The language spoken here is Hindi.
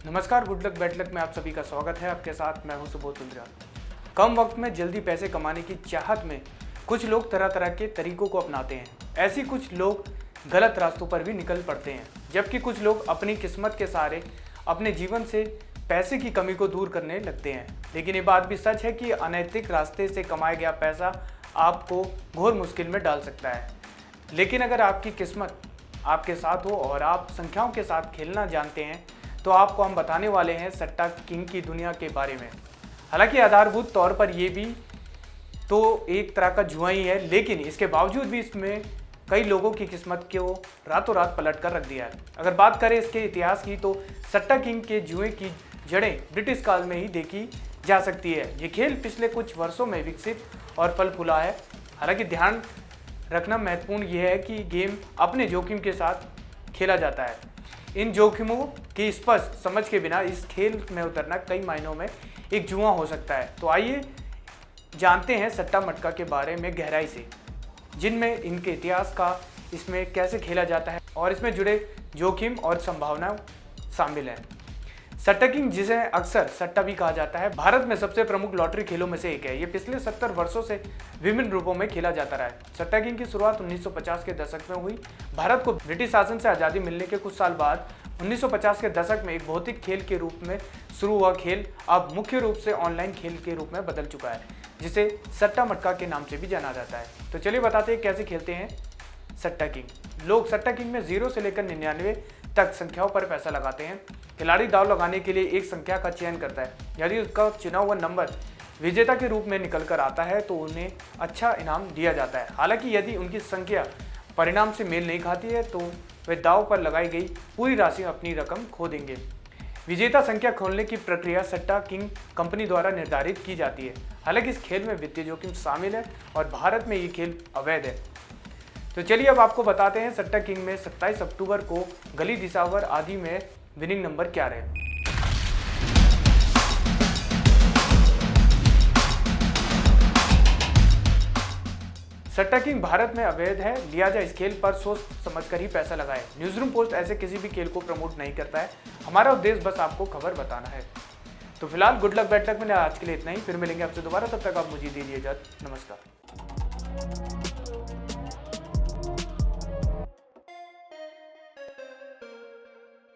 नमस्कार, गुड लक बैड लक में आप सभी का स्वागत है। आपके साथ मैं हूं सुबोध तुंद्रा। कम वक्त में जल्दी पैसे कमाने की चाहत में कुछ लोग तरह तरह के तरीकों को अपनाते हैं। ऐसे कुछ लोग गलत रास्तों पर भी निकल पड़ते हैं, जबकि कुछ लोग अपनी किस्मत के सहारे अपने जीवन से पैसे की कमी को दूर करने लगते हैं। लेकिन ये बात भी सच है कि अनैतिक रास्ते से कमाया गया पैसा आपको घोर मुश्किल में डाल सकता है। लेकिन अगर आपकी किस्मत आपके साथ हो और आप संख्याओं के साथ खेलना जानते हैं तो आपको हम बताने वाले हैं सट्टा किंग की दुनिया के बारे में। हालांकि आधारभूत तौर पर यह भी तो एक तरह का जुआ ही है, लेकिन इसके बावजूद भी इसमें कई लोगों की किस्मत को रातों रात पलट कर रख दिया है। अगर बात करें इसके इतिहास की तो सट्टा किंग के जुए की जड़ें ब्रिटिश काल में ही देखी जा सकती है। ये खेल पिछले कुछ वर्षों में विकसित और फल फूला है। हालांकि ध्यान रखना महत्वपूर्ण यह है कि गेम अपने जोखिम के साथ खेला जाता है। इन जोखिमों की स्पष्ट समझ के बिना इस खेल में उतरना कई मायनों में एक जुआ हो सकता है। तो आइए जानते हैं सट्टा मटका के बारे में गहराई से, जिनमें इनके इतिहास का, इसमें कैसे खेला जाता है और इसमें जुड़े जोखिम और संभावना शामिल है। सट्टा किंग, जिसे अक्सर सट्टा भी कहा जाता है, भारत में सबसे प्रमुख लॉटरी खेलों में से एक है। ये पिछले 70 वर्षों से विभिन्न रूपों में खेला जाता रहा है। सट्टा किंग की शुरुआत 1950 के दशक में हुई। भारत को ब्रिटिश शासन से आज़ादी मिलने के कुछ साल बाद 1950 के दशक में एक भौतिक खेल के रूप में शुरू हुआ खेल अब मुख्य रूप से ऑनलाइन खेल के रूप में बदल चुका है, जिसे सट्टा मटका के नाम से भी जाना जाता है। तो चलिए बताते हैं कैसे खेलते हैं सट्टा किंग। लोग सट्टा किंग में 0 से लेकर 99 तक संख्याओं पर पैसा लगाते हैं। खिलाड़ी दाव लगाने के लिए एक संख्या का चयन करता है। यदि उसका चुना हुआ नंबर विजेता के रूप में निकल कर आता है तो उन्हें अच्छा इनाम दिया जाता है। हालांकि यदि उनकी संख्या परिणाम से मेल नहीं खाती है तो वे दाव पर लगाई गई पूरी राशि अपनी रकम खो देंगे। विजेता संख्या खोलने की प्रक्रिया सट्टा किंग कंपनी द्वारा निर्धारित की जाती है। हालांकि इस खेल में वित्तीय जोखिम शामिल है और भारत में ये खेल अवैध है। तो चलिए अब आपको बताते हैं सट्टा किंग में 27 अक्टूबर को गली दिसावर आदि में विनिंग नंबर क्या रहे। सट्टा किंग भारत में अवैध है, लिहाजा इस खेल पर सोच समझकर ही पैसा लगाए। न्यूज़रूम पोस्ट ऐसे किसी भी खेल को प्रमोट नहीं करता है। हमारा उद्देश्य बस आपको खबर बताना है। तो फिलहाल गुड लक बैड लक में आज के लिए इतना ही। फिर मिलेंगे आपसे दोबारा, तब तक आप मुझे दीजिए इजाजत। नमस्कार।